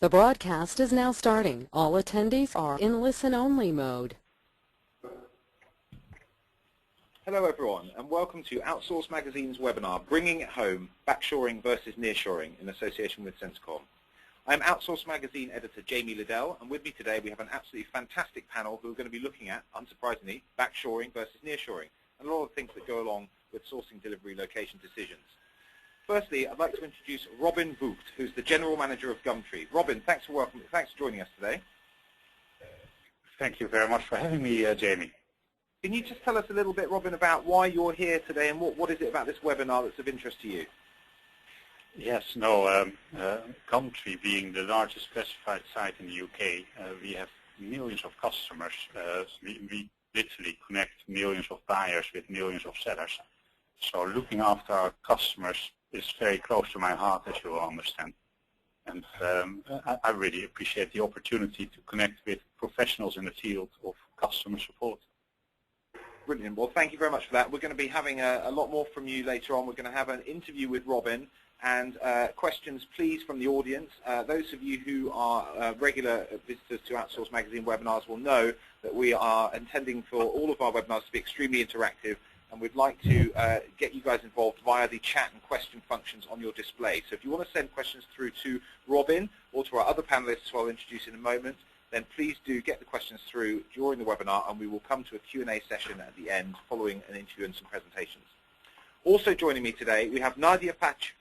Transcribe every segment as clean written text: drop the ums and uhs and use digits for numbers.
The broadcast is now starting. All attendees are in listen-only mode. Hello everyone, and welcome to Outsource Magazine's webinar, Bringing It Home, Backshoring versus Nearshoring, in association with Centrecom. I'm Outsource Magazine editor Jamie Liddell, and with me today we have an absolutely fantastic panel who are going to be looking at, unsurprisingly, backshoring versus nearshoring, and a lot of things that go along with sourcing delivery location decisions. Firstly, I'd like to introduce Robin Voogd, who's the General Manager of Gumtree. Robin, thanks for joining us today. Thank you very much for having me, Jamie. Can you just tell us a little bit, Robin, about why you're here today and what is it about this webinar that's of interest to you? Yes, Gumtree being the largest classified site in the UK, we have millions of customers. We literally connect millions of buyers with millions of sellers. So looking after our customers is very close to my heart, as you will understand. And I really appreciate the opportunity to connect with professionals in the field of customer support. Brilliant. Well, thank you very much for that. We're going to be having a lot more from you later on. We're going to have an interview with Robin and questions, please, from the audience. Those of you who are regular visitors to Outsource Magazine webinars will know that we are intending for all of our webinars to be extremely interactive, and we'd like to get you guys involved via the chat and question functions on your display. So if you want to send questions through to Robin or to our other panelists who I'll introduce in a moment, then please do get the questions through during the webinar, and we will come to a Q&A session at the end following an interview and some presentations. Also joining me today, we have Nadia Patch,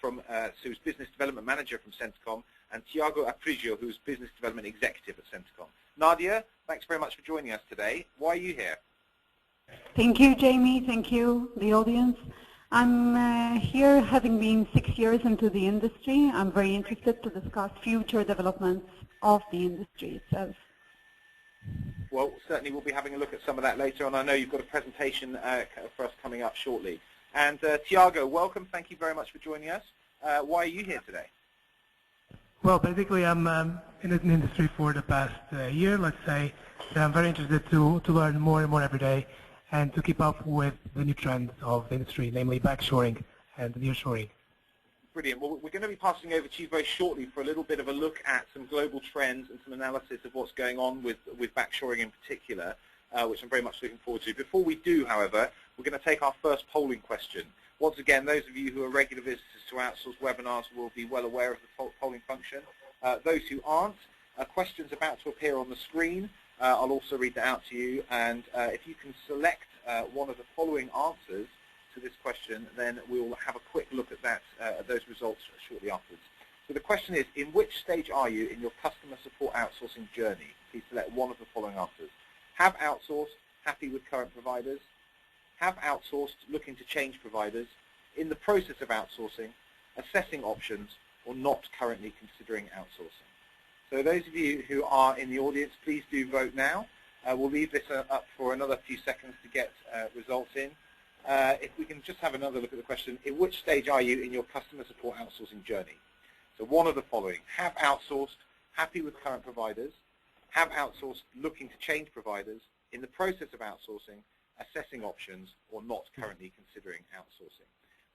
who's Business Development Manager from Centrecom, and Tiago Aprigio, who's Business Development Executive at Centrecom. Nadia, thanks very much for joining us today. Why are you here? Thank you, Jamie. Thank you, the audience. I'm here having been 6 years into the industry. I'm very interested to discuss future developments of the industry itself. Well, certainly we'll be having a look at some of that later on. I know you've got a presentation for us coming up shortly. And Tiago, welcome. Thank you very much for joining us. Why are you here today? Well, basically, I'm in the industry for the past year, let's say. So I'm very interested to learn more and more every day and to keep up with the new trends of the industry, namely backshoring and nearshoring. Brilliant. Well, we're going to be passing over to you very shortly for a little bit of a look at some global trends and some analysis of what's going on with backshoring in particular, which I'm very much looking forward to. Before we do, however, we're going to take our first polling question. Once again, those of you who are regular visitors to Outsource webinars will be well aware of the polling function. Those who aren't, questions about to appear on the screen. I'll also read that out to you, and if you can select one of the following answers to this question, then we'll have a quick look at that, at those results shortly afterwards. So the question is, in which stage are you in your customer support outsourcing journey? Please select one of the following answers. Have outsourced, happy with current providers. Have outsourced, looking to change providers. In the process of outsourcing, assessing options, or not currently considering outsourcing. So those of you who are in the audience, please do vote now. We'll leave this up for another few seconds to get results in. If we can just have another look at the question, in which stage are you in your customer support outsourcing journey? So one of the following: have outsourced, happy with current providers. Have outsourced, looking to change providers. In the process of outsourcing, assessing options, or not currently considering outsourcing.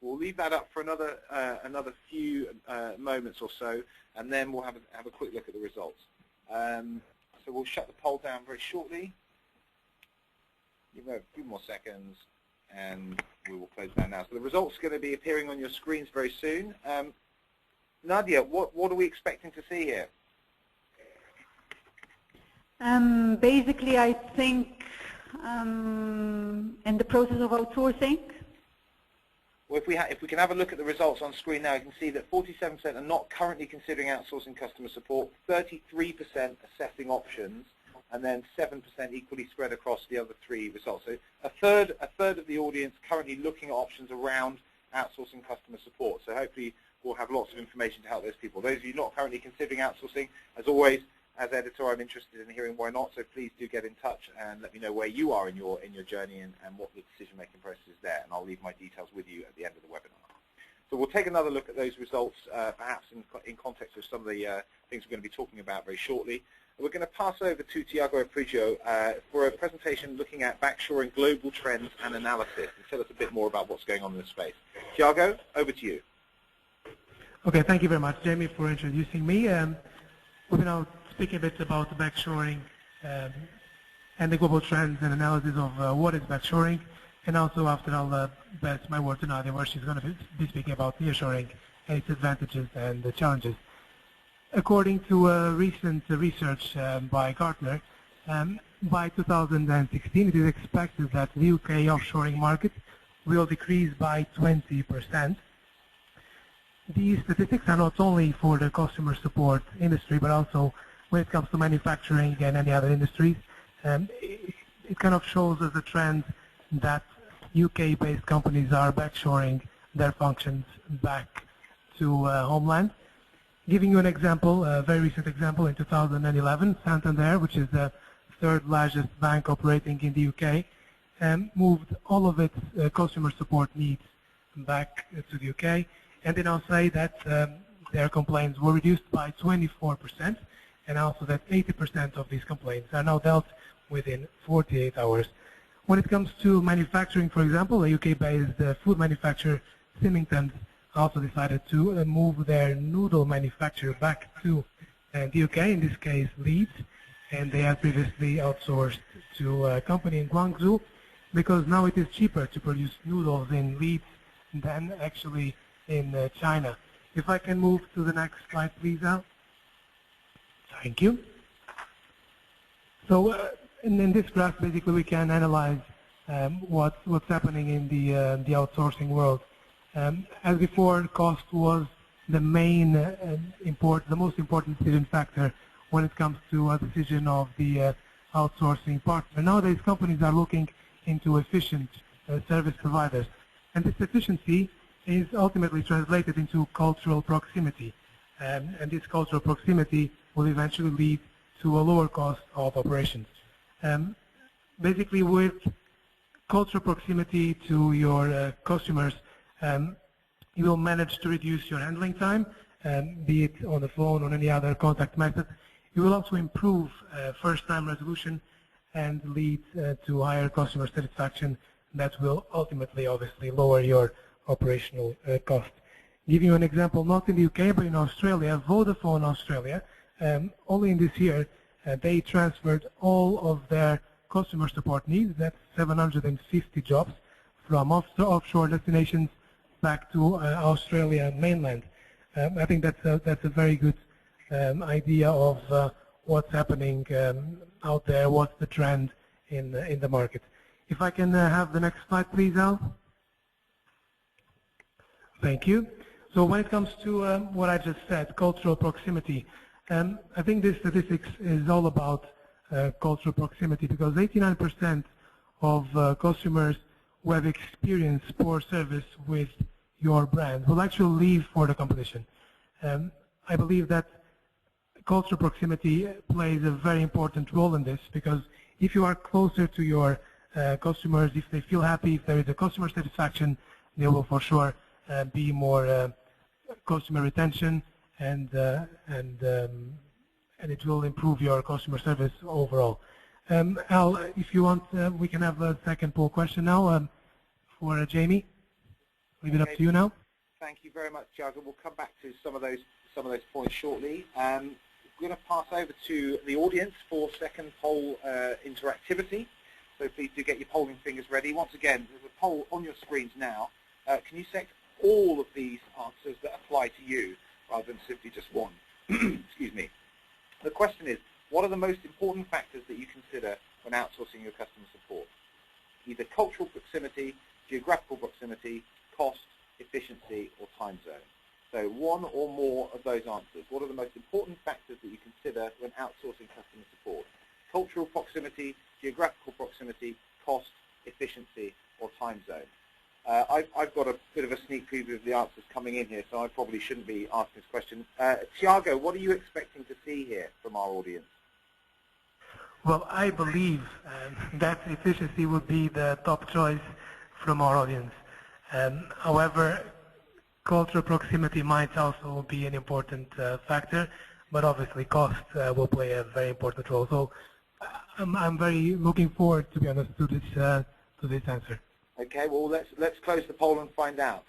We'll leave that up for another few moments or so, and then we'll have a quick look at the results. So we'll shut the poll down very shortly. Give it a few more seconds, and we will close down now. So the results are going to be appearing on your screens very soon. Nadia, what are we expecting to see here? Basically, I think in the process of outsourcing. Well, if we can have a look at the results on screen now, you can see that 47% are not currently considering outsourcing customer support, 33% assessing options, and then 7% equally spread across the other three results. So a third of the audience currently looking at options around outsourcing customer support. So hopefully we'll have lots of information to help those people. Those of you not currently considering outsourcing, as always, as editor, I'm interested in hearing why not, so please do get in touch and let me know where you are in your journey and what the decision-making process is there, and I'll leave my details with you at the end of the webinar. So we'll take another look at those results, perhaps in context of some of the things we're going to be talking about very shortly. We're going to pass over to Tiago Aprigio for a presentation looking at backshoring global trends and analysis, and tell us a bit more about what's going on in this space. Tiago, over to you. Okay, thank you very much, Jamie, for introducing me. We'll be now speaking a bit about backshoring and the global trends and analysis of what is backshoring. And also after I'll pass my word to Nadia, where she's going to be speaking about nearshoring and its advantages and the challenges. According to recent research by Gartner, by 2016 it is expected that the UK offshoring market will decrease by 20%. These statistics are not only for the customer support industry, but also when it comes to manufacturing and any other industries. It kind of shows us a trend that UK-based companies are backshoring their functions back to homeland. Giving you an example, a very recent example, in 2011, Santander, which is the third largest bank operating in the UK, moved all of its customer support needs back to the UK, and they now say that their complaints were reduced by 24%, and also that 80% of these complaints are now dealt within 48 hours. When it comes to manufacturing, for example, a UK-based food manufacturer, Symington's, also decided to move their noodle manufacture back to the UK, in this case Leeds, and they had previously outsourced to a company in Guangzhou, because now it is cheaper to produce noodles in Leeds than actually in China. If I can move to the next slide, please, Al. Thank you. So in this graph, basically, we can analyze what's happening in the outsourcing world. As before, cost was the main the most important decision factor when it comes to a decision of the outsourcing partner. Nowadays, companies are looking into efficient service providers, and this efficiency is ultimately translated into cultural proximity, and this cultural proximity will eventually lead to a lower cost of operations. Basically, with cultural proximity to your customers, you will manage to reduce your handling time, be it on the phone or any other contact method. You will also improve first-time resolution and lead to higher customer satisfaction that will ultimately, obviously, lower your operational cost. Giving you an example, not in the UK, but in Australia, Vodafone Australia, only in this year, they transferred all of their customer support needs, that's 750 jobs, from offshore destinations back to Australia mainland. I think that's a very good idea of what's happening out there, what's the trend in the market. If I can have the next slide, please, Al. Thank you. So when it comes to what I just said, cultural proximity, I think this statistics is all about cultural proximity, because 89% of customers who have experienced poor service with your brand will actually leave for the competition. I believe that cultural proximity plays a very important role in this, because if you are closer to your customers, if they feel happy, if there is a customer satisfaction, there will for sure be more customer retention, and it will improve your customer service overall. Al, if you want, we can have a second poll question now for Jamie. Leave it up to you now. Thank you very much, Thiago. We'll come back to some of those points shortly. We're going to pass over to the audience for second poll interactivity. So please do get your polling fingers ready. Once again, there's a poll on your screens now. Can you select all of these answers that apply to you rather than simply just one? Excuse me. The question is, what are the most important factors that you consider when outsourcing your customer support? Either cultural proximity, geographical proximity, cost, efficiency, or time zone. So one or more of those answers. What are the most important factors that you consider when outsourcing customer support? Cultural proximity, geographical proximity, cost, efficiency, or time zone. I've got a bit of a sneak preview of the answers coming in here, so I probably shouldn't be asking this question. Thiago, what are you expecting to see here from our audience? Well, I believe that efficiency would be the top choice from our audience. However, cultural proximity might also be an important factor, but obviously cost will play a very important role. So I'm very looking forward, to be honest, to this answer. Okay, well, let's close the poll and find out.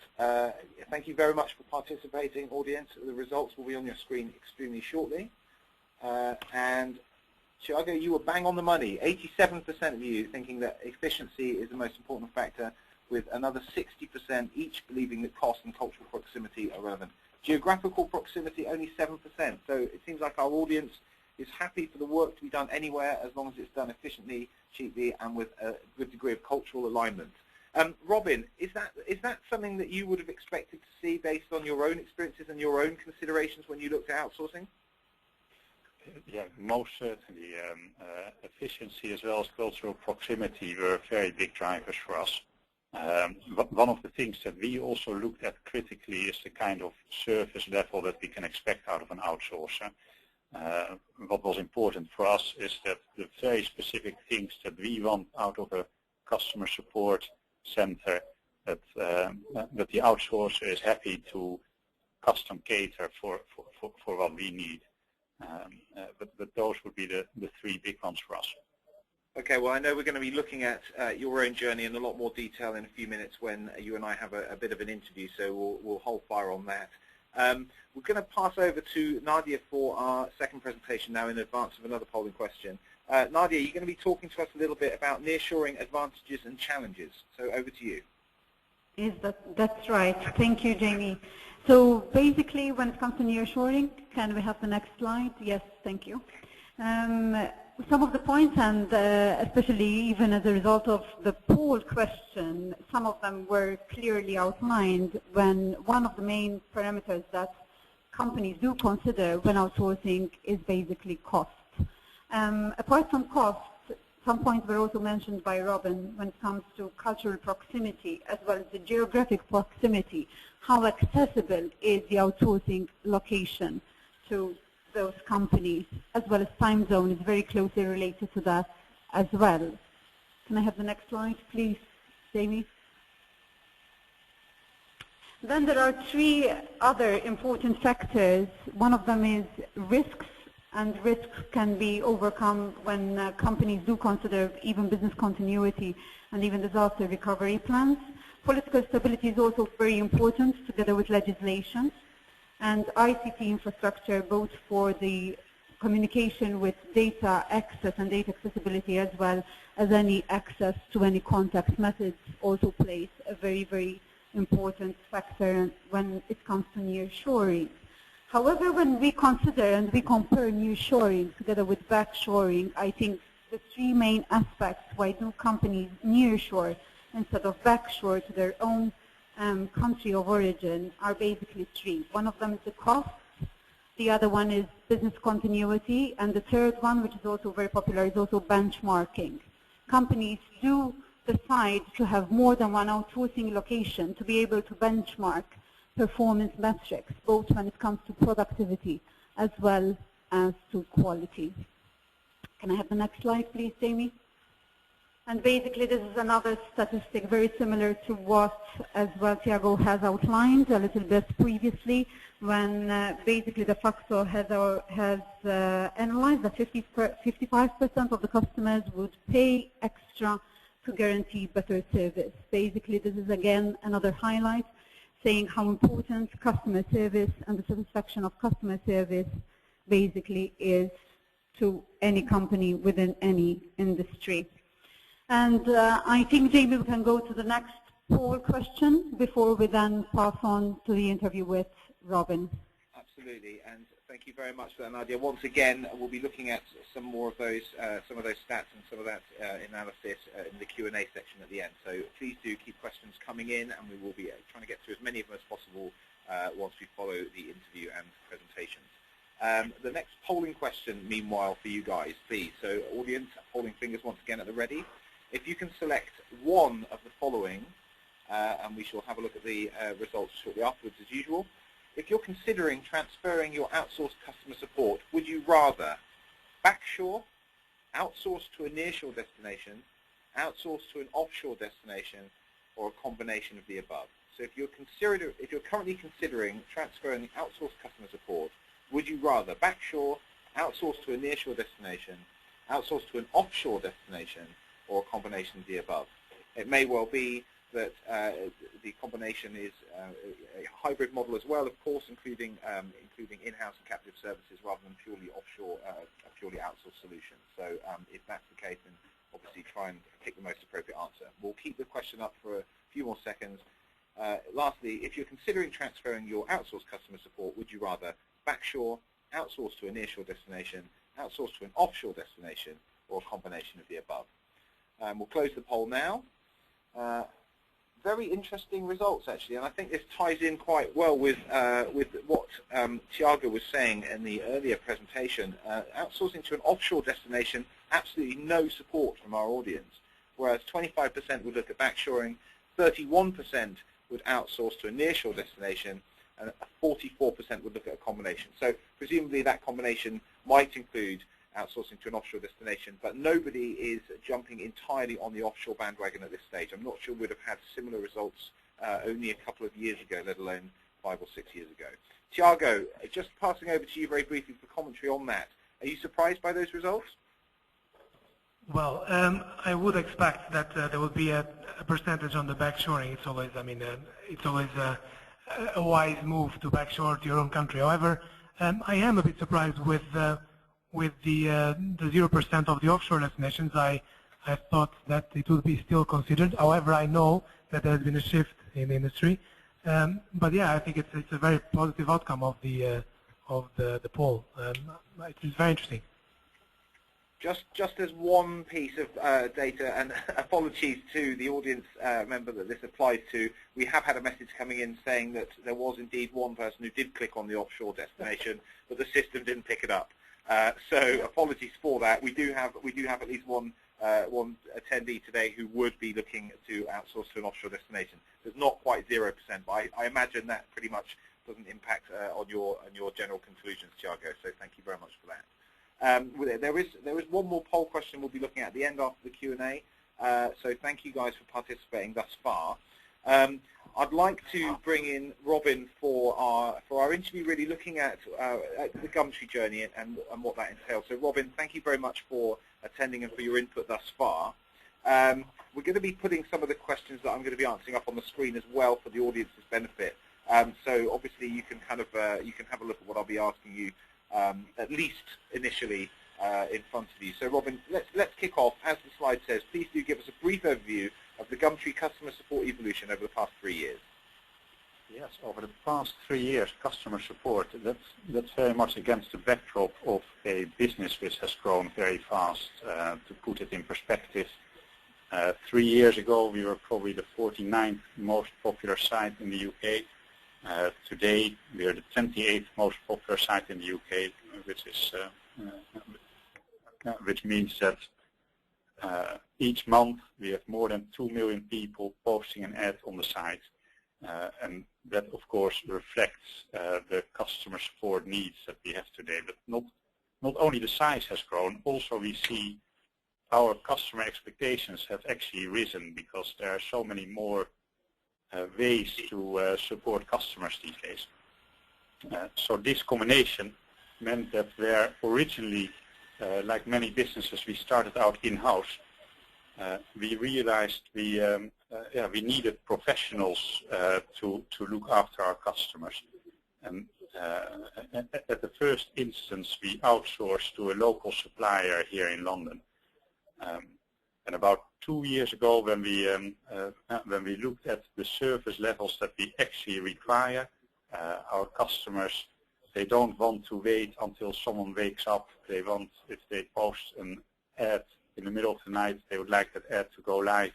Thank you very much for participating, audience. The results will be on your screen extremely shortly. And Thiago, you were bang on the money. 87% of you thinking that efficiency is the most important factor, with another 60% each believing that cost and cultural proximity are relevant. Geographical proximity, only 7%. So it seems like our audience is happy for the work to be done anywhere as long as it's done efficiently, cheaply, and with a good degree of cultural alignment. Robin, is that something that you would have expected to see based on your own experiences and your own considerations when you looked at outsourcing? Yeah, most certainly. Efficiency as well as cultural proximity were very big drivers for us. But one of the things that we also looked at critically is the kind of service level that we can expect out of an outsourcer. What was important for us is that the very specific things that we want out of a customer support center, that the outsourcer is happy to custom cater for what we need. But those would be the three big ones for us. Okay, well, I know we're going to be looking at your own journey in a lot more detail in a few minutes when you and I have a bit of an interview, so we'll hold fire on that. We're going to pass over to Nadia for our second presentation now in advance of another polling question. Nadia, you're going to be talking to us a little bit about nearshoring advantages and challenges. So over to you. Yes, that's right. Thank you, Jamie. So basically, when it comes to nearshoring, can we have the next slide? Yes, thank you. Some of the points, and especially even as a result of the poll question, some of them were clearly outlined when one of the main parameters that companies do consider when outsourcing is basically cost. Apart from cost, some points were also mentioned by Robin when it comes to cultural proximity as well as the geographic proximity. How accessible is the outsourcing location to those companies, as well as time zone is very closely related to that as well. Can I have the next slide, please, Jamie? Then there are three other important factors. One of them is risks, and risks can be overcome when companies do consider even business continuity and even disaster recovery plans. Political stability is also very important, together with legislation. And ICT infrastructure, both for the communication with data access and data accessibility, as well as any access to any contact methods, also plays a very, very important factor when it comes to nearshoring. However, when we consider and we compare nearshoring together with backshoring, I think the three main aspects why do companies nearshore instead of backshore to their own country of origin are basically three. One of them is the cost, the other one is business continuity, and the third one, which is also very popular, is also benchmarking. Companies do decide to have more than one outsourcing location to be able to benchmark performance metrics, both when it comes to productivity as well as to quality. Can I have the next slide, please, Jamie? And basically, this is another statistic very similar to what, as well, Thiago has outlined a little bit previously, when basically the Facto has analyzed that 55% of the customers would pay extra to guarantee better service. Basically, this is again another highlight, saying how important customer service and the satisfaction of customer service basically is to any company within any industry. And I think, Jamie, we can go to the next poll question before we then pass on to the interview with Robin. Absolutely, and thank you very much for that, Nadia. Once again, we'll be looking at some more of those, stats and some of that analysis in the Q&A section at the end. So please do keep questions coming in, and we will be trying to get through as many of them as possible once we follow the interview and presentations. The next polling question, meanwhile, for you guys, please. So audience, holding fingers once again at the ready. If you can select one of the following, and we shall have a look at the results shortly afterwards as usual. If you're considering transferring your outsourced customer support, would you rather backshore, outsource to a nearshore destination, outsource to an offshore destination, or a combination of the above? So if you're currently considering transferring the outsourced customer support, would you rather backshore, outsource to a nearshore destination, outsource to an offshore destination, or a combination of the above? It may well be that the combination is a hybrid model as well, of course, including in-house and captive services rather than purely offshore, a purely outsourced solution. So if that's the case, then obviously try and pick the most appropriate answer. We'll keep the question up for a few more seconds. Lastly, if you're considering transferring your outsourced customer support, would you rather backshore, outsource to a nearshore destination, outsource to an offshore destination, or a combination of the above? We'll close the poll now. Very interesting results, actually, and I think this ties in quite well with what Tiago was saying in the earlier presentation. Outsourcing to an offshore destination, absolutely no support from our audience, whereas 25% would look at backshoring, 31% would outsource to a nearshore destination, and 44% would look at a combination. So presumably that combination might include outsourcing to an offshore destination, but nobody is jumping entirely on the offshore bandwagon at this stage. I'm not sure we'd have had similar results only a couple of years ago, let alone 5 or 6 years ago. Tiago, just passing over to you very briefly for commentary on that. Are you surprised by those results? Well, I would expect that there would be a percentage on the backshoring. It's always, it's always a wise move to backshore to your own country. However, I am a bit surprised with the 0% of the offshore destinations. I thought that it would be still considered. However, I know that there has been a shift in the industry. But yeah, I think it's a very positive outcome of the poll. It is very interesting. Just as one piece of data, and apologies to the audience member that this applies to, we have had a message coming in saying that there was indeed one person who did click on the offshore destination, but the system didn't pick it up. So apologies for that. We do have at least one attendee today who would be looking to outsource to an offshore destination. There's not quite 0%, but I imagine that pretty much doesn't impact on your general conclusions, Tiago. So thank you very much for that. There is one more poll question we'll be looking at the end after the Q&A. So thank you guys for participating thus far. I'd like to bring in Robin for our interview, really looking at the Gumtree journey and what that entails. So Robin, thank you very much for attending and for your input thus far. We're going to be putting some of the questions that I'm going to be answering up on the screen as well for the audience's benefit. So obviously you can kind of you can have a look at what I'll be asking you at least initially in front of you. So Robin, let's kick off. As the slide says, please do give us a brief overview of the Gumtree customer support evolution over the past 3 years. Yes, over the past 3 years, customer support, that's very much against the backdrop of a business which has grown very fast. To put it in perspective, 3 years ago we were probably the 49th most popular site in the UK. Today we are the 28th most popular site in the UK, which means that each month we have more than 2 million people posting an ad on the site, and that of course reflects the customer support needs that we have today. But not only the size has grown, also we see our customer expectations have actually risen because there are so many more ways to support customers these days. So this combination meant that where originally, like many businesses, we started out in-house, we realized we needed professionals to look after our customers. And at the first instance, we outsourced to a local supplier here in London. And about 2 years ago, when we looked at the service levels that we actually require, our customers, they don't want to wait until someone wakes up. They want, if they post an ad in the middle of the night, they would like that ad to go live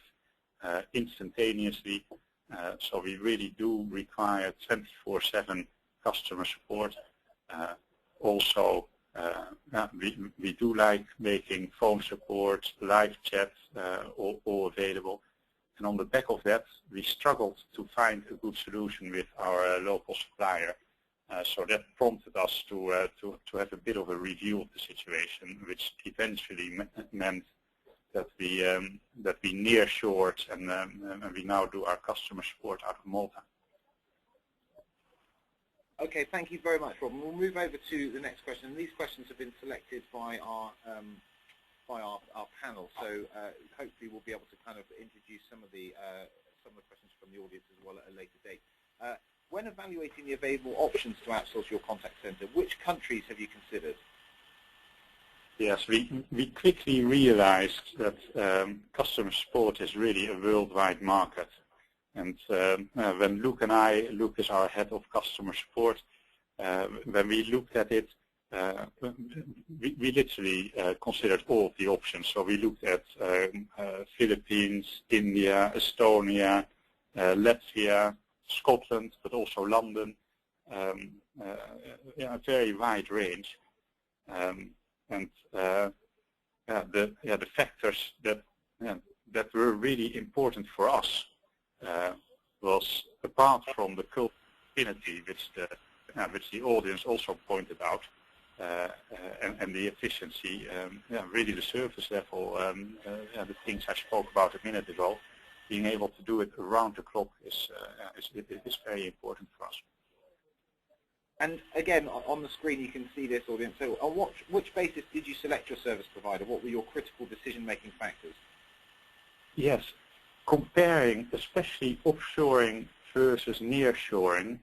instantaneously. So we really do require 24/7 customer support. Also, we do like making phone support, live chat, all available. And on the back of that, we struggled to find a good solution with our local supplier. So that prompted us to have a bit of a review of the situation, which eventually meant that we nearshored and we now do our customer support out of Malta. Okay, thank you very much, Robin. We'll move over to the next question. These questions have been selected by our panel, so hopefully we'll be able to kind of introduce some of the questions from the audience as well at a later date. When evaluating the available options to outsource your contact center, which countries have you considered? Yes, we quickly realized that customer support is really a worldwide market. And when Luke and I, Luke is our head of customer support, when we looked at it, we literally considered all of the options. So we looked at Philippines, India, Estonia, Latvia, Scotland, but also London, a very wide range. The factors that were really important for us was, apart from the cultural affinity, which the audience also pointed out, and the efficiency, really the service level, the things I spoke about a minute ago, being able to do it around the clock is very important for us. And again, on the screen you can see this, audience. So on which basis did you select your service provider? What were your critical decision-making factors? Yes, comparing especially offshoring versus nearshoring,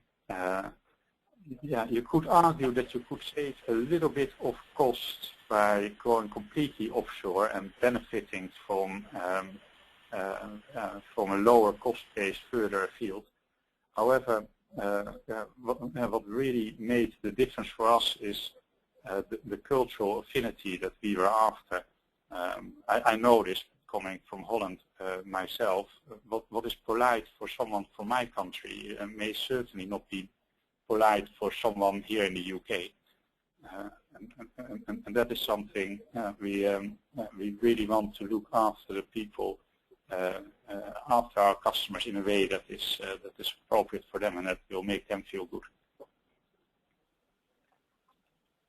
you could argue that you could save a little bit of cost by going completely offshore and benefiting from a lower cost base further afield. However, what really made the difference for us is the cultural affinity that we were after. I know this coming from Holland myself. What is polite for someone from my country may certainly not be polite for someone here in the UK. And that is something we really want to look after the people, after our customers in a way that is appropriate for them and that will make them feel good.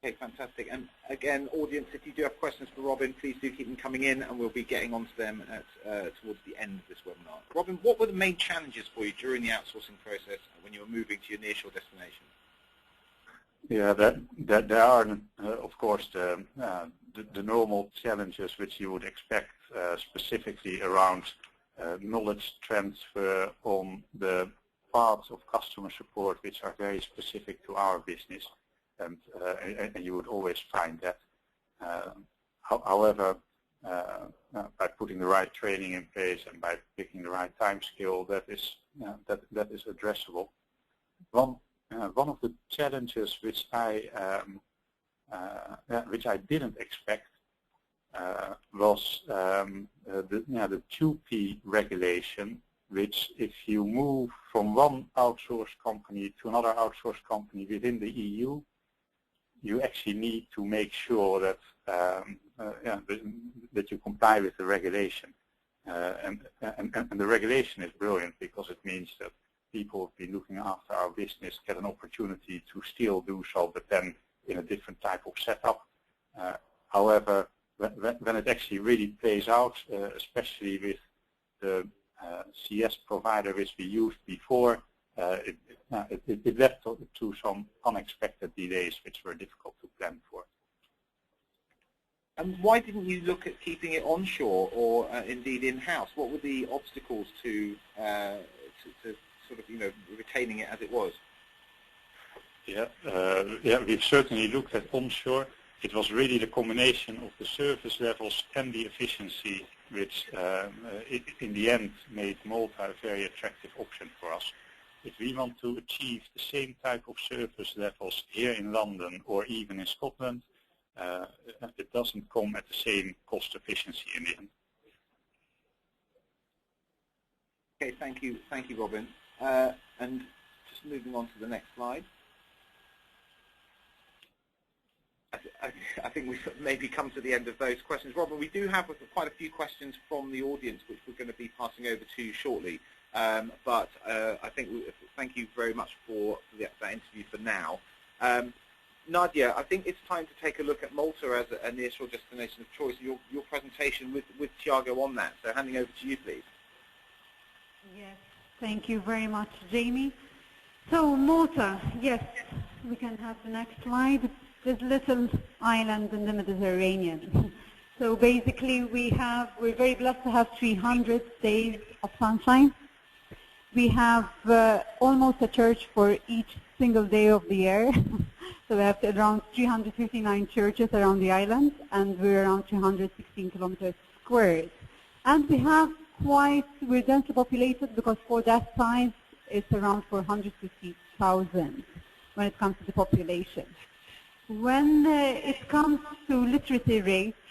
Okay, fantastic. And again, audience, if you do have questions for Robin, please do keep them coming in, and we'll be getting onto them towards the end of this webinar. Robin, what were the main challenges for you during the outsourcing process when you were moving to your nearshore destination? Yeah, there are, of course, the normal challenges which you would expect, specifically around knowledge transfer on the parts of customer support which are very specific to our business, and you would always find that. However, by putting the right training in place and by picking the right time scale, that is addressable. One of the challenges which I didn't expect was the 2P regulation, which if you move from one outsource company to another outsource company within the EU, you actually need to make sure that that you comply with the regulation. And the regulation is brilliant because it means that people who've been looking after our business get an opportunity to still do so, but then in a different type of setup. However, when it actually really plays out, especially with the CS provider which we used before, it led to some unexpected delays which were difficult to plan for. And why didn't you look at keeping it onshore or indeed in-house? What were the obstacles to sort of, retaining it as it was? Yeah, we've certainly looked at onshore. It was really the combination of the service levels and the efficiency which in the end made Malta a very attractive option for us. If we want to achieve the same type of service levels here in London or even in Scotland, it doesn't come at the same cost efficiency in the end. Okay, thank you, Robin. And just moving on to the next slide. I think we've maybe come to the end of those questions. Robin, we do have quite a few questions from the audience which we're going to be passing over to you shortly. But I think thank you very much for that interview for now. Nadia, I think it's time to take a look at Malta as a nearshore destination of choice. Your presentation with Thiago on that. So handing over to you, please. Yes, thank you very much, Jamie. So Malta, yes, we can have the next slide. This little island in the Mediterranean. So basically we're very blessed to have 300 days of sunshine. we have almost a church for each single day of the year. So we have around 359 churches around the island, and we're around 216 kilometers squared. And we're densely populated because for that size, it's around 450,000 when it comes to the population. When it comes to literacy rate,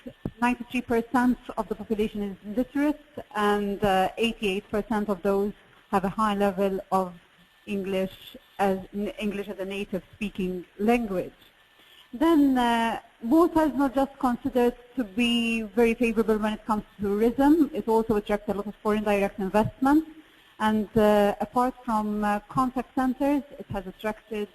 93% of the population is literate, and 88% of those have a high level of English as a native speaking language. Then Malta is not just considered to be very favorable when it comes to tourism. It also attracts a lot of foreign direct investment. And apart from contact centers, it has attracted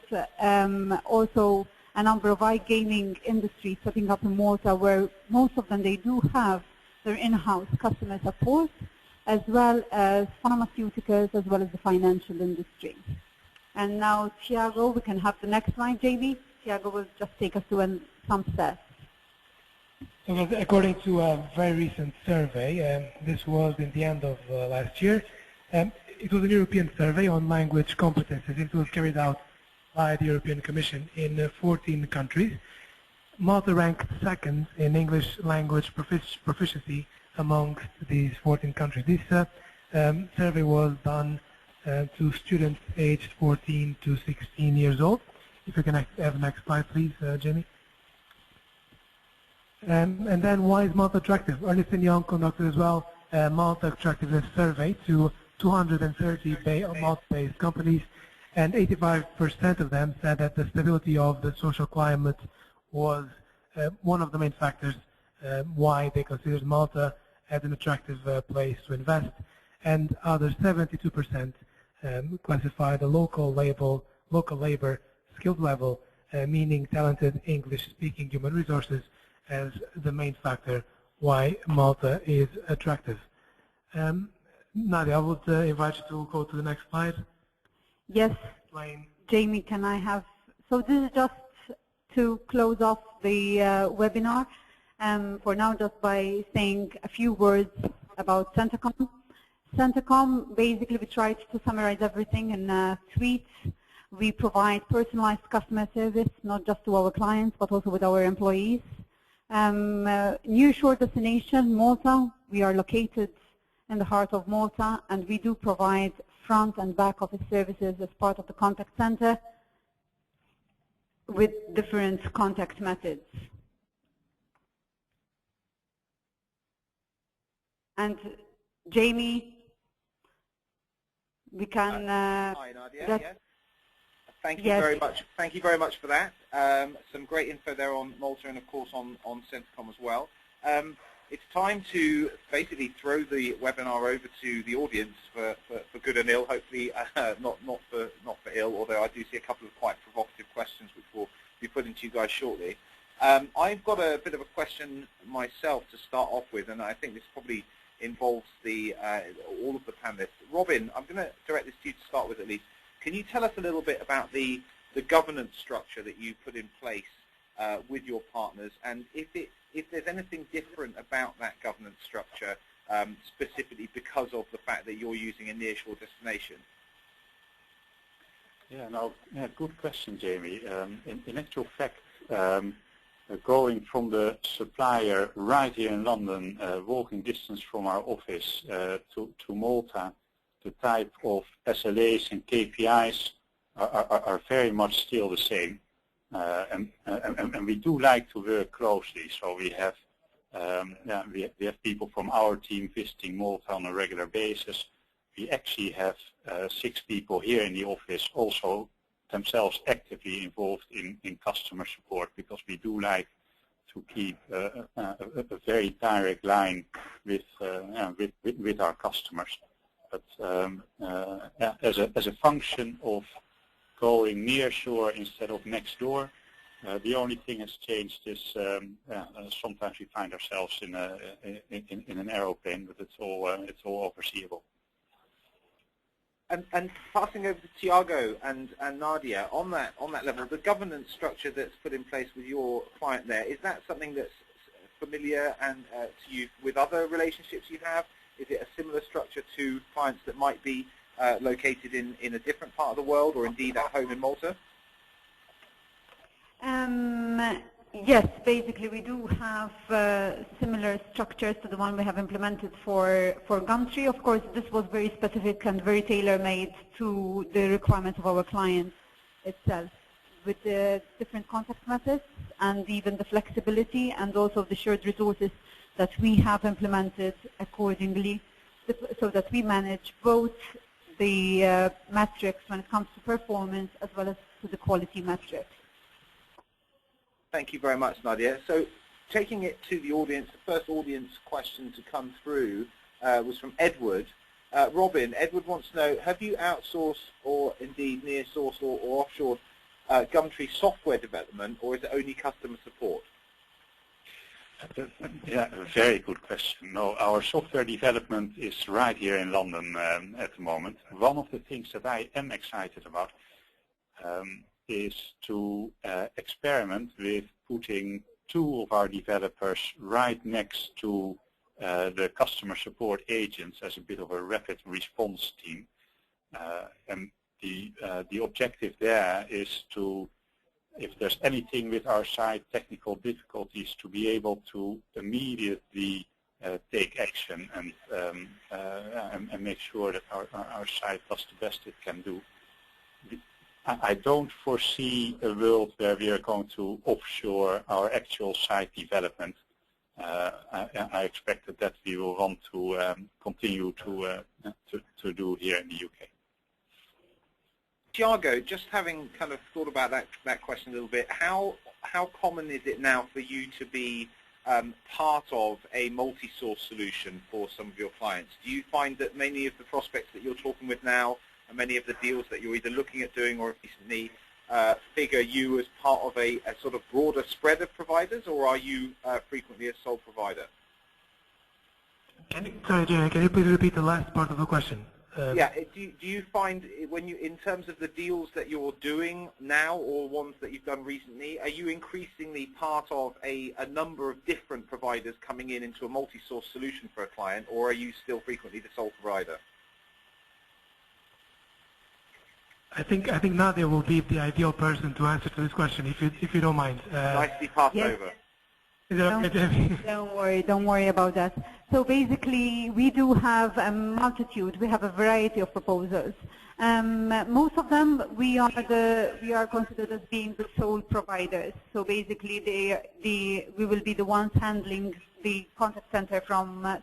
also a number of iGaming industries setting up in Malta, where most of them, they do have their in-house customer support, as well as pharmaceuticals, as well as the financial industry. And now, Tiago, we can have the next slide, JB. Tiago will just take us through some stats. So according to a very recent survey, this was in the end of last year, it was a European survey on language competences. It was carried out by the European Commission in 14 countries. Malta ranked second in English language proficiency amongst these 14 countries. This survey was done to students aged 14 to 16 years old. If you can have the next slide, please, Jamie. And then, why is Malta attractive? Ernst & Young conducted as well Malta attractiveness survey to 230 Malta-based companies, and 85% of them said that the stability of the social climate was one of the main factors why they considered Malta as an attractive place to invest, and others 72% classify the local labor skilled level, meaning talented English-speaking human resources, as the main factor why Malta is attractive. Nadia, I would invite you to go to the next slide. Yes, Jamie, can I have, so this is just to close off the webinar for now, just by saying a few words about Centrecom. Centrecom, basically we tried to summarize everything in tweets. We provide personalized customer service, not just to our clients, but also with our employees. Nearshore destination, Malta, we are located in the heart of Malta, and we do provide front and back office services as part of the contact center with different contact methods. And Jamie, we can. Hi, Nadia. Yes. Thank you very much. Thank you very much for that. Some great info there on Malta, and of course on Centrecom as well. It's time to basically throw the webinar over to the audience for good and ill. Hopefully, not for ill. Although I do see a couple of quite provocative questions, which will be put into you guys shortly. I've got a bit of a question myself to start off with, and I think this probably involves all of the panelists. Robin, I'm going to direct this to you to start with at least. Can you tell us a little bit about the governance structure that you put in place with your partners, and if there's anything different about that governance structure, specifically because of the fact that you're using a nearshore destination? Yeah, good question, Jamie. In actual fact, going from the supplier right here in London, walking distance from our office to Malta, the type of SLAs and KPIs are very much still the same. And we do like to work closely. So we have we have people from our team visiting Malta on a regular basis. We actually have 6 people here in the office also themselves actively involved in customer support, because we do like to keep a very direct line with our customers. But as a function of going nearshore instead of next door, the only thing that's changed is sometimes we find ourselves in an aeroplane, but it's all overseeable. And passing over to Tiago and Nadia, on that level, the governance structure that's put in place with your client there, is that something that's familiar and to you with other relationships you have? Is it a similar structure to clients that might be located in a different part of the world, or indeed at home in Malta? Yes, basically we do have similar structures to the one we have implemented for Gumtree. Of course, this was very specific and very tailor-made to the requirements of our clients itself, with the different contact methods and even the flexibility and also the shared resources that we have implemented accordingly, so that we manage both the metrics when it comes to performance as well as to the quality metrics. Thank you very much, Nadia. So taking it to the audience, the first audience question to come through was from Edward. Robin, Edward wants to know, have you outsourced or indeed nearsourced or offshore Gumtree software development, or is it only customer support? Yeah, a very good question. No, our software development is right here in London at the moment. One of the things that I am excited about is to experiment with putting two of our developers right next to the customer support agents as a bit of a rapid response team. And the objective there is to, if there's anything with our site, technical difficulties, to be able to immediately take action and make sure that our site does the best it can do. I don't foresee a world where we are going to offshore our actual site development. I expect that we will want to continue to do here in the UK. Tiago, just having kind of thought about that question a little bit, how common is it now for you to be part of a multi-source solution for some of your clients? Do you find that many of the prospects that you're talking with now, and many of the deals that you're either looking at doing or recently, figure you as part of a sort of broader spread of providers, or are you frequently a sole provider? Sorry, Jamie, can you please repeat the last part of the question? Yeah, do you find when you, in terms of the deals that you're doing now or ones that you've done recently, are you increasingly part of a number of different providers coming into a multi-source solution for a client, or are you still frequently the sole provider? I think Nadia will be the ideal person to answer to this question, if you don't mind. Nicely passed over. Is that okay, Jamie? Don't worry about that. So basically, we do have a multitude. We have a variety of proposals. Most of them we are considered as being the sole providers. So basically, we will be the ones handling the contact center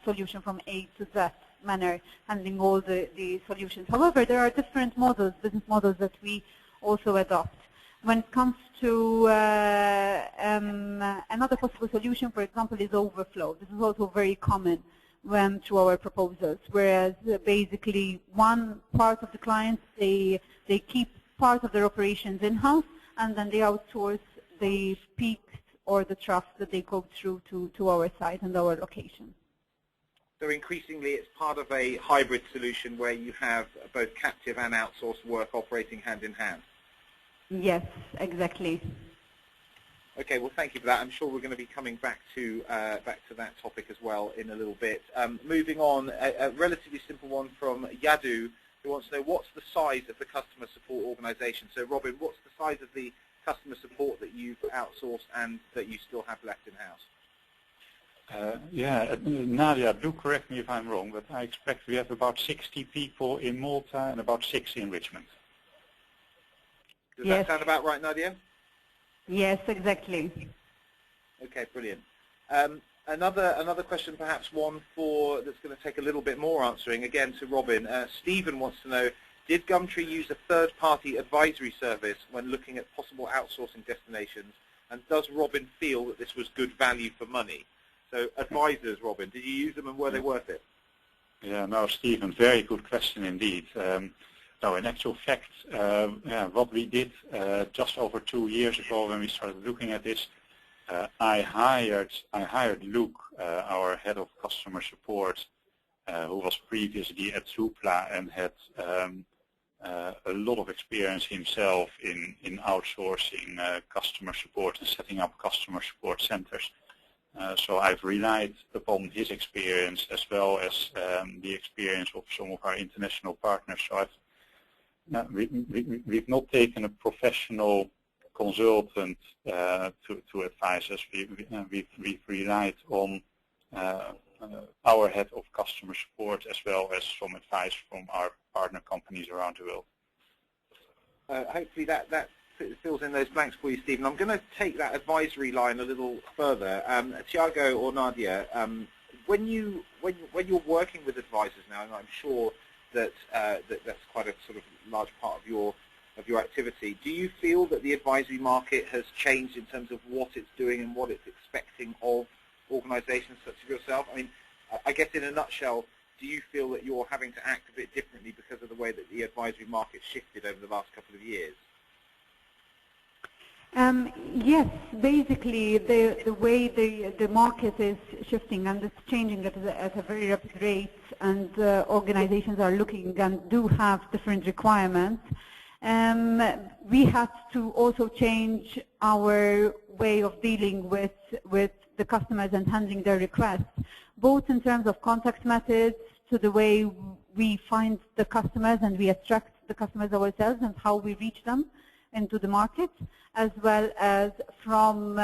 solution from A to Z manner, handling all the solutions. However, there are different models, business models, that we also adopt. When it comes to another possible solution, for example, is overflow. This is also very common through our proposals, whereas basically one part of the clients, they keep part of their operations in-house, and then they outsource the peaks or the troughs that they go through to our site and our location. So increasingly it's part of a hybrid solution where you have both captive and outsourced work operating hand in hand. Yes, exactly. Okay, well, thank you for that. I'm sure we're going to be coming back to that topic as well in a little bit. Moving on, a relatively simple one from Yadu, who wants to know what's the size of the customer support organization. So, Robin, what's the size of the customer support that you've outsourced and that you still have left in-house? Yeah, Nadia, do correct me if I'm wrong, but I expect we have about 60 people in Malta and about 6 in Richmond. Does that sound about right, Nadia? Yes, exactly. Okay, brilliant. Another question, perhaps one that's going to take a little bit more answering, again to Robin. Stephen wants to know, did Gumtree use a third-party advisory service when looking at possible outsourcing destinations, and does Robin feel that this was good value for money? So advisors, Robin, did you use them and were they worth it? Yeah, no, Stephen, very good question indeed. No, in actual fact, what we did just over 2 years ago when we started looking at this, I hired Luke, our head of customer support, who was previously at Zoopla and had a lot of experience himself in outsourcing customer support and setting up customer support centers. So I've relied upon his experience as well as the experience of some of our international partners. So we've not taken a professional consultant to advise us. We've relied on our head of customer support as well as some advice from our partner companies around the world. Hopefully that fills in those blanks for you, Stephen. I'm going to take that advisory line a little further. Tiago or Nadia, when you're working with advisors now, and I'm sure that that's quite a sort of large part of your activity, do you feel that the advisory market has changed in terms of what it's doing and what it's expecting of organisations such as yourself? I mean, I guess in a nutshell, do you feel that you're having to act a bit differently because of the way that the advisory market shifted over the last couple of years? Yes, basically the way the market is shifting and it's changing at a very rapid rate, and organizations are looking and do have different requirements. We had to also change our way of dealing with the customers and handling their requests, both in terms of contact methods, to the way we find the customers and we attract the customers ourselves and how we reach them into the market, as well as from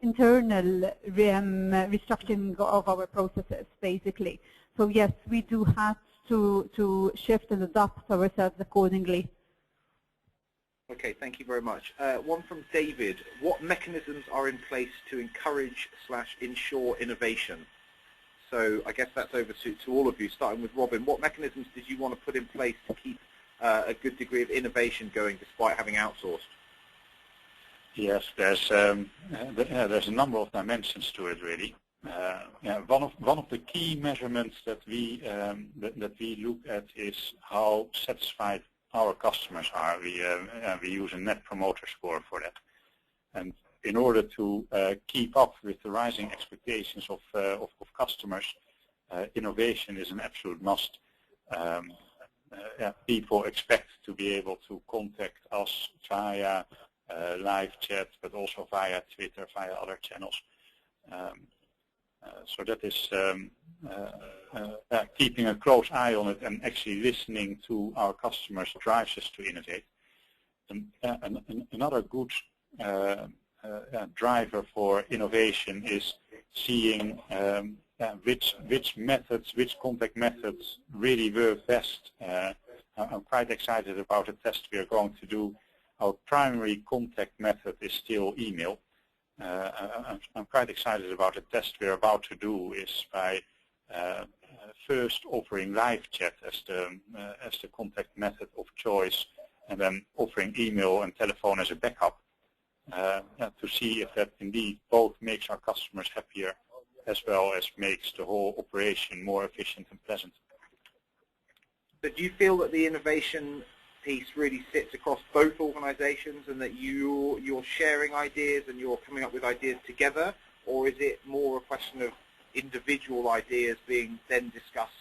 internal restructuring of our processes, basically. So yes, we do have to shift and adapt ourselves accordingly. Okay, thank you very much. One from David. What mechanisms are in place to encourage/ensure innovation? So I guess that's over to all of you, starting with Robin. What mechanisms did you want to put in place to keep a good degree of innovation going despite having outsourced? Yes, there's a number of dimensions to it, really. One of the key measurements that we look at is how satisfied our customers are. We use a Net Promoter Score for that, and in order to keep up with the rising expectations of customers, innovation is an absolute must. People expect to be able to contact us via live chat, but also via Twitter, via other channels. So that is keeping a close eye on it and actually listening to our customers drives us to innovate. And another good driver for innovation is seeing which contact methods really work best. I'm quite excited about a test we are going to do. Our primary contact method is still email. I'm quite excited about a test we're about to do is by first offering live chat as the contact method of choice, and then offering email and telephone as a backup to see if that indeed both makes our customers happier as well as makes the whole operation more efficient and pleasant. But do you feel that the innovation piece really sits across both organizations and that you're sharing ideas and you're coming up with ideas together, or is it more a question of individual ideas being then discussed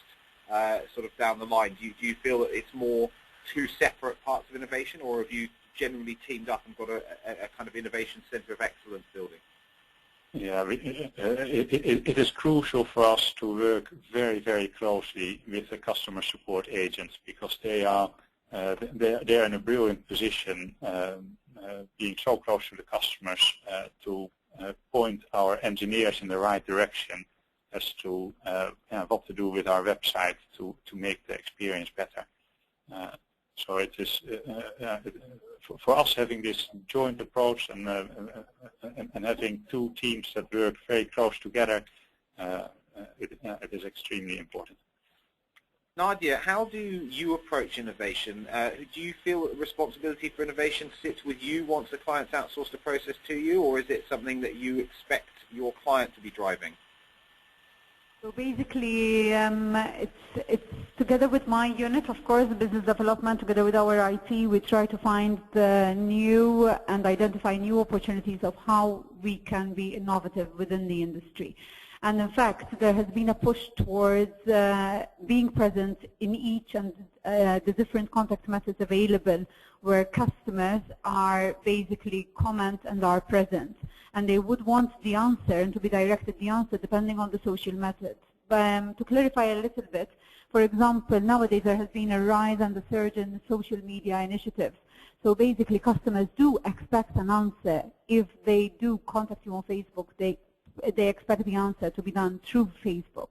sort of down the line? Do you feel that it's more two separate parts of innovation, or have you generally teamed up and got a kind of innovation center of excellence building? Yeah, it is crucial for us to work very, very closely with the customer support agents, because they're in a brilliant position, being so close to the customers, to point our engineers in the right direction as to what to do with our website to make the experience better. So it is for us, having this joint approach and having two teams that work very close together, it is extremely important. Nadia, how do you approach innovation? Do you feel that the responsibility for innovation sits with you once the client's outsourced the process to you, or is it something that you expect your client to be driving? So basically, it's together with my unit, of course, the business development, together with our IT, we try to find new and identify new opportunities of how we can be innovative within the industry. And in fact, there has been a push towards being present in each and the different contact methods available where customers are basically comment and are present. And they would want the answer and to be directed the answer depending on the social method. To clarify a little bit, for example, nowadays there has been a rise and a surge in social media initiatives. So basically customers do expect an answer. If they do contact you on Facebook, they expect the answer to be done through Facebook.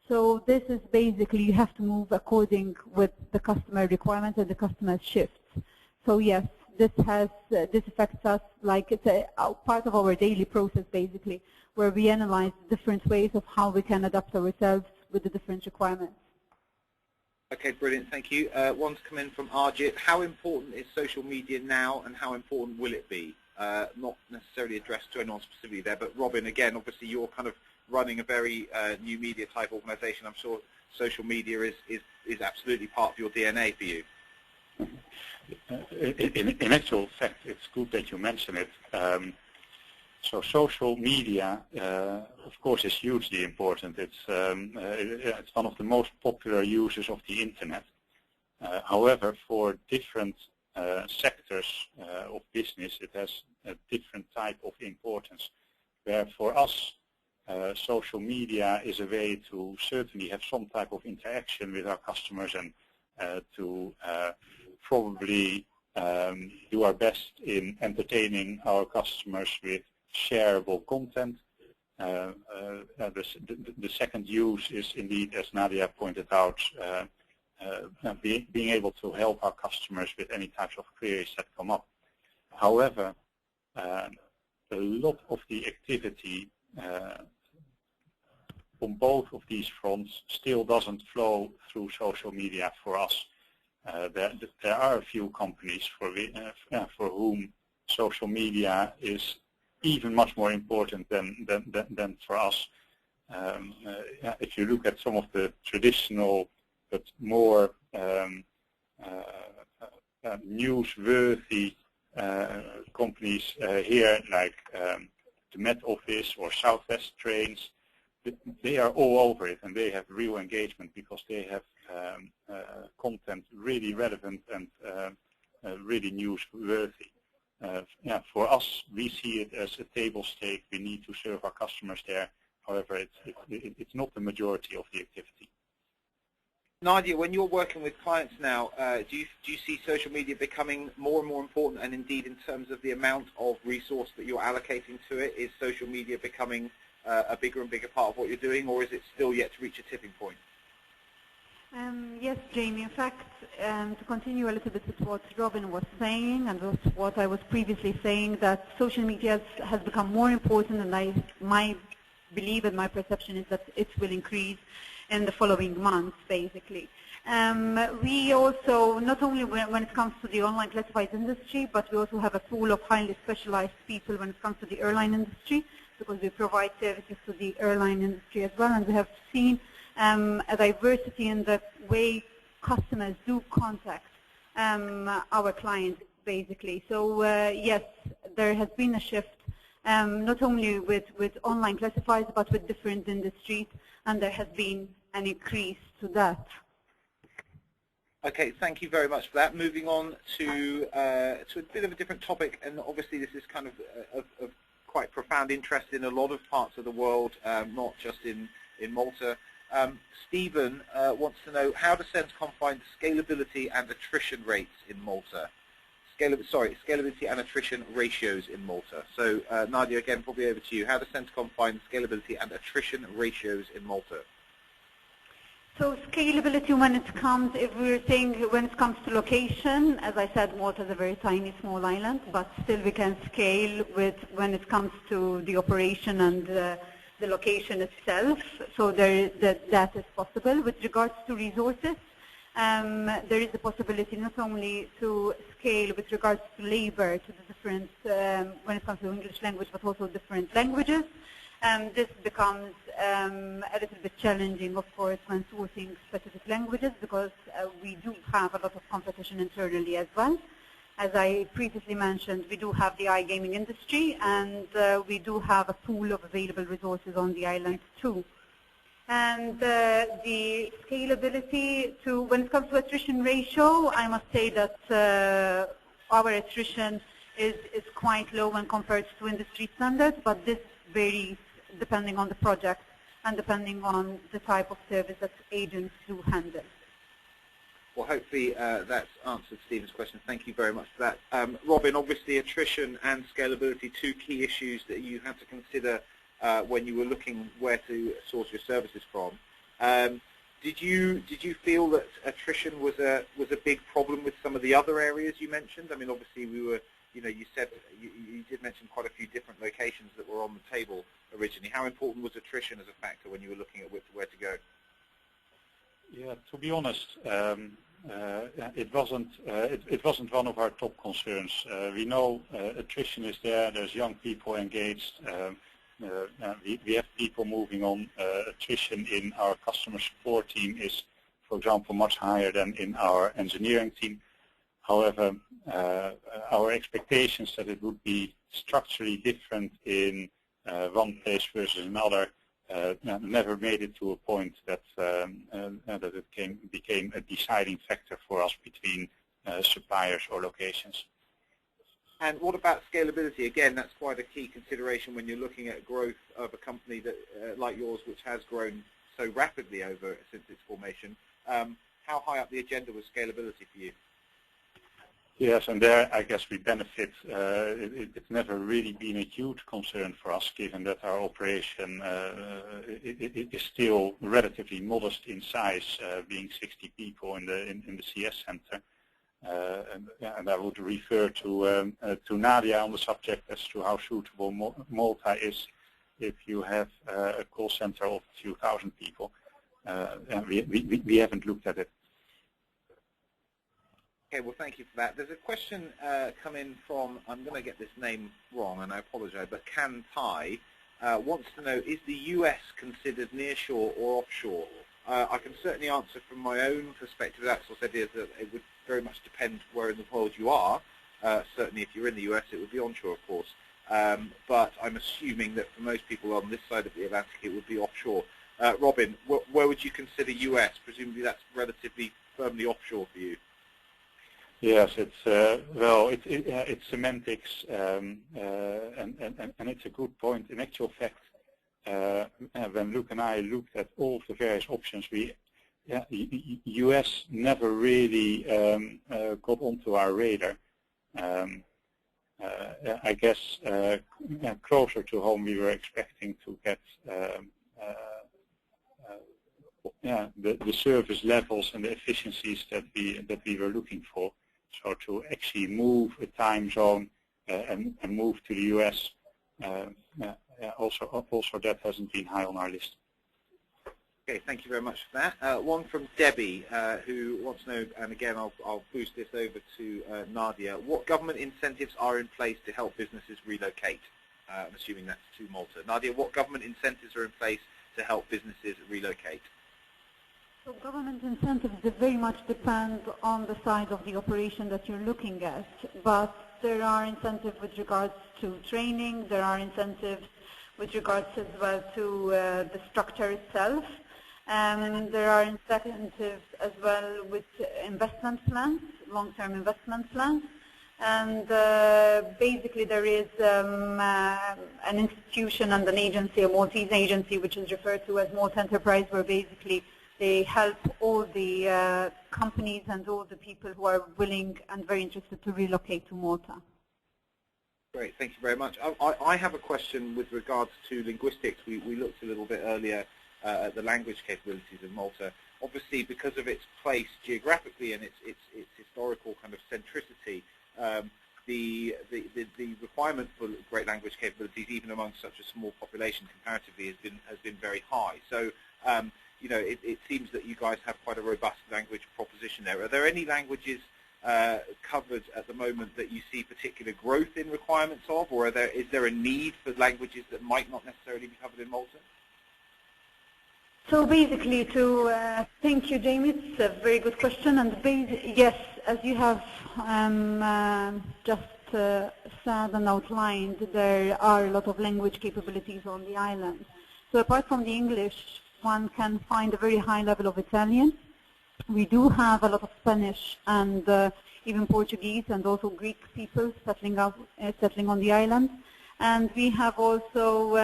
So this is basically, you have to move according with the customer requirements and the customer's shifts. So yes, this affects us like it's a part of our daily process basically, where we analyze different ways of how we can adapt ourselves with the different requirements. Okay, brilliant, thank you. One's come in from Arjit. How important is social media now and how important will it be? Not necessarily addressed to anyone specifically there, but Robin, again, obviously you're kind of running a very new media type organization. I'm sure social media is absolutely part of your DNA for you. In actual fact, it's good that you mention it. So social media, of course, is hugely important. It's one of the most popular uses of the internet. However, for different sectors of business, it has a different type of importance. Where for us, social media is a way to certainly have some type of interaction with our customers and to probably do our best in entertaining our customers with shareable content. The second use is indeed, as Nadia pointed out, being able to help our customers with any types of queries that come up. However, a lot of the activity on both of these fronts still doesn't flow through social media for us. There are a few companies for whom social media is even much more important than for us. If you look at some of the traditional but more newsworthy companies here, like the Met Office or Southwest Trains, they are all over it, and they have real engagement because they have content really relevant and really newsworthy. For us, we see it as a table stake. We need to serve our customers there. However, it's not the majority of the activity. Nadia, when you're working with clients now, do you see social media becoming more and more important? And indeed, in terms of the amount of resource that you're allocating to it, is social media becoming a bigger and bigger part of what you're doing, or is it still yet to reach a tipping point? Yes, Jamie. In fact, to continue a little bit with what Robin was saying and what I was previously saying, that social media has become more important, and my belief and my perception is that it will increase in the following months, basically. We also, not only when it comes to the online classified industry, but we also have a pool of highly specialized people when it comes to the airline industry, because we provide services to the airline industry as well, and we have seen a diversity in the way customers do contact our clients, basically. So yes, there has been a shift, not only with online classifieds, but with different industries, and there has been an increase to that. Okay, thank you very much for that. Moving on to a bit of a different topic, and obviously this is kind of quite profound interest in a lot of parts of the world, not just in Malta. Stephen wants to know, how does Centrecom find scalability and attrition rates in Malta? Scalability and attrition ratios in Malta. So Nadia, again, probably over to you. How does Centrecom find scalability and attrition ratios in Malta? So scalability when it comes, if we're saying when it comes to location, as I said, Malta is a very tiny, small island, but still we can scale with when it comes to the operation and the location itself. So that is possible. With regards to resources, there is a possibility not only to scale with regards to labor to the different, when it comes to English language, but also different languages. This becomes a little bit challenging, of course, when sourcing specific languages, because we do have a lot of competition internally as well. As I previously mentioned, we do have the iGaming industry, and we do have a pool of available resources on the island too. And the scalability when it comes to attrition ratio, I must say that our attrition is quite low when compared to industry standards, but this varies depending on the project and depending on the type of service that agents do handle. Well, hopefully that's answered Stephen's question. Thank you very much for that. Robin, obviously attrition and scalability, two key issues that you had to consider when you were looking where to source your services from. Did you feel that attrition was a big problem with some of the other areas you mentioned? I mean, obviously we were, you said you did mention quite a few different locations that were on the table originally. How important was attrition as a factor when you were looking at where to go? Yeah, to be honest, it wasn't one of our top concerns. We know attrition is there. There's young people engaged. We have people moving on. Attrition in our customer support team is, for example, much higher than in our engineering team. However, our expectations that it would be structurally different in one place versus another never made it to a point that it became a deciding factor for us between suppliers or locations. And what about scalability? Again, that's quite a key consideration when you're looking at growth of a company that, like yours, which has grown so rapidly since its formation. How high up the agenda was scalability for you? Yes, and there I guess we benefit. It's never really been a huge concern for us, given that our operation it is still relatively modest in size, being 60 people in the CS center. And I would refer to Nadia on the subject as to how suitable Malta is if you have a call center of a few thousand people. And we haven't looked at it. Okay, well, thank you for that. There's a question come in from, I'm going to get this name wrong, and I apologize, but Can Tai wants to know, is the US considered nearshore or offshore? I can certainly answer from my own perspective. Outsource idea is that it would very much depend where in the world you are. Certainly if you're in the US, it would be onshore, of course. But I'm assuming that for most people on this side of the Atlantic, it would be offshore. Robin, where would you consider US? Presumably that's relatively firmly offshore for you. Yes, it's semantics, and it's a good point. In actual fact, when Luke and I looked at all the various options, US never really got onto our radar. I guess closer to home, we were expecting to get the service levels and the efficiencies that we were looking for. So to actually move a time zone and move to the US, also that hasn't been high on our list. Okay, thank you very much for that. One from Debbie, who wants to know, and again I'll boost this over to Nadia, what government incentives are in place to help businesses relocate? I'm assuming that's to Malta. Nadia, what government incentives are in place to help businesses relocate? So government incentives very much depend on the size of the operation that you're looking at, but there are incentives with regards to training, there are incentives with regards as well to the structure itself, and there are incentives as well with investment plans, long-term investment plans, and basically there is an institution and an agency, a Maltese agency, which is referred to as Malta Enterprise, where basically they help all the companies and all the people who are willing and very interested to relocate to Malta. Great, thank you very much. I have a question with regards to linguistics. We looked a little bit earlier at the language capabilities of Malta. Obviously, because of its place geographically and its historical kind of centricity, the requirement for great language capabilities, even amongst such a small population comparatively, has been very high. So, it seems that you guys have quite a robust language proposition there. Are there any languages covered at the moment that you see particular growth in requirements of, or is there a need for languages that might not necessarily be covered in Malta? So basically, thank you, Jamie. It's a very good question. And yes, as you have just said and outlined, there are a lot of language capabilities on the island. So apart from the English, one can find a very high level of Italian. We do have a lot of Spanish and even Portuguese and also Greek people settling on the island. And we have also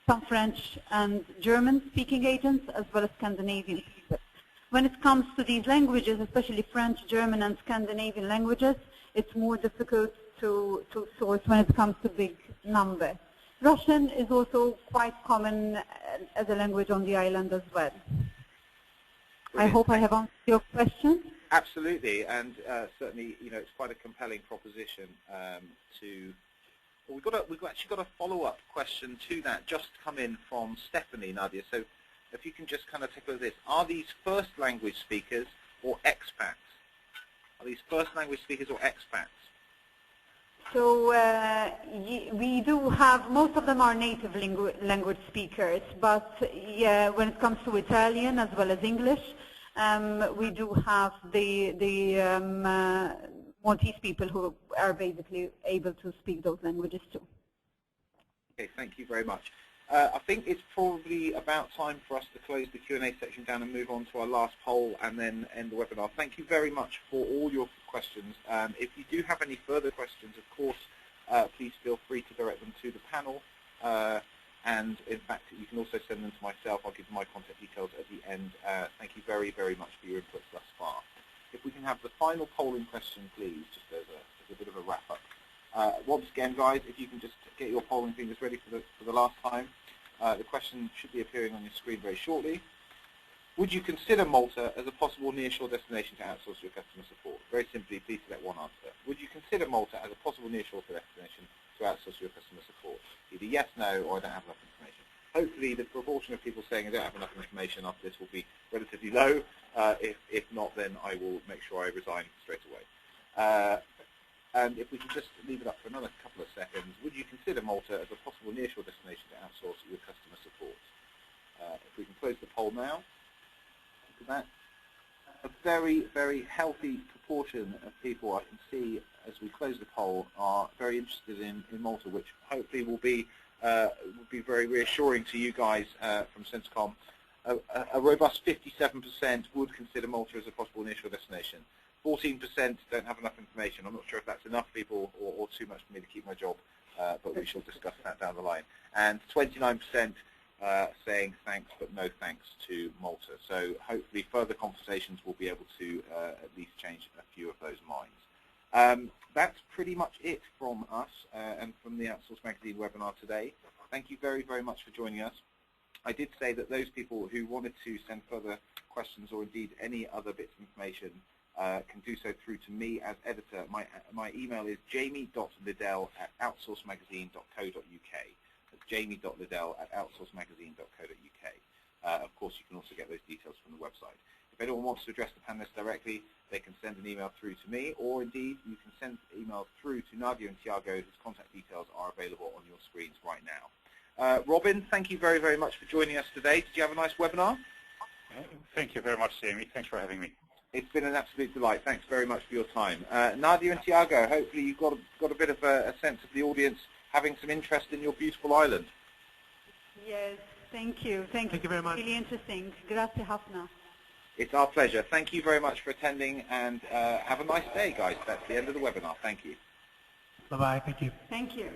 some French and German-speaking agents, as well as Scandinavian people. When it comes to these languages, especially French, German, and Scandinavian languages, it's more difficult to source when it comes to big numbers. Russian is also quite common as a language on the island as well. Brilliant. I hope I have answered your question. Absolutely, and certainly, it's quite a compelling proposition We've actually got a follow-up question to that just come in from Stephanie, Nadia. So if you can just kind of take a look at this. Are these first language speakers or expats? Are these first language speakers or expats? So we do have, most of them are native language speakers, but yeah, when it comes to Italian as well as English, we do have the Maltese people who are basically able to speak those languages too. Okay, thank you very much. I think it's probably about time for us to close the Q&A section down and move on to our last poll and then end the webinar. Thank you very much for all your questions. If you do have any further questions, of course, please feel free to direct them to the panel. And in fact, you can also send them to myself. I'll give my contact details at the end. Thank you very, very much for your inputs thus far. If we can have the final polling question, please, just as a bit of a wrap-up. Once again, guys, if you can just get your polling fingers ready for the last time. The question should be appearing on your screen very shortly. Would you consider Malta as a possible nearshore destination to outsource your customer support? Very simply, please select one answer. Would you consider Malta as a possible nearshore destination to outsource your customer support? Either yes, no, or I don't have enough information. Hopefully, the proportion of people saying I don't have enough information after this will be relatively low. If not, then I will make sure I resign straight away. And if we can just leave it up for another couple of seconds, would you consider Malta as a possible nearshore destination to outsource your customer support? If we can close the poll now, look at that. A very, very healthy proportion of people I can see as we close the poll are very interested in Malta, which hopefully will be very reassuring to you guys from Centrecom. A robust 57% would consider Malta as a possible nearshore destination. 14% don't have enough information. I'm not sure if that's enough people or too much for me to keep my job, but we shall discuss that down the line. And 29% saying thanks but no thanks to Malta. So hopefully further conversations will be able to at least change a few of those minds. That's pretty much it from us and from the Outsource Magazine webinar today. Thank you very, very much for joining us. I did say that those people who wanted to send further questions or indeed any other bits of information can do so through to me as editor. My email is jamie.liddell@outsourcemagazine.co.uk. That's jamie.liddell@outsourcemagazine.co.uk. Of course, you can also get those details from the website. If anyone wants to address the panelists directly, they can send an email through to me, or indeed you can send emails through to Nadia and Tiago, whose contact details are available on your screens right now. Robin, thank you very, very much for joining us today. Did you have a nice webinar? Thank you very much, Jamie. Thanks for having me. It's been an absolute delight. Thanks very much for your time. Nadia and Tiago, hopefully you've got a bit of a sense of the audience having some interest in your beautiful island. Yes, thank you. Thank you very much. Really interesting. Grazie Hafna. It's our pleasure. Thank you very much for attending, and have a nice day, guys. That's the end of the webinar. Thank you. Bye-bye. Thank you. Thank you.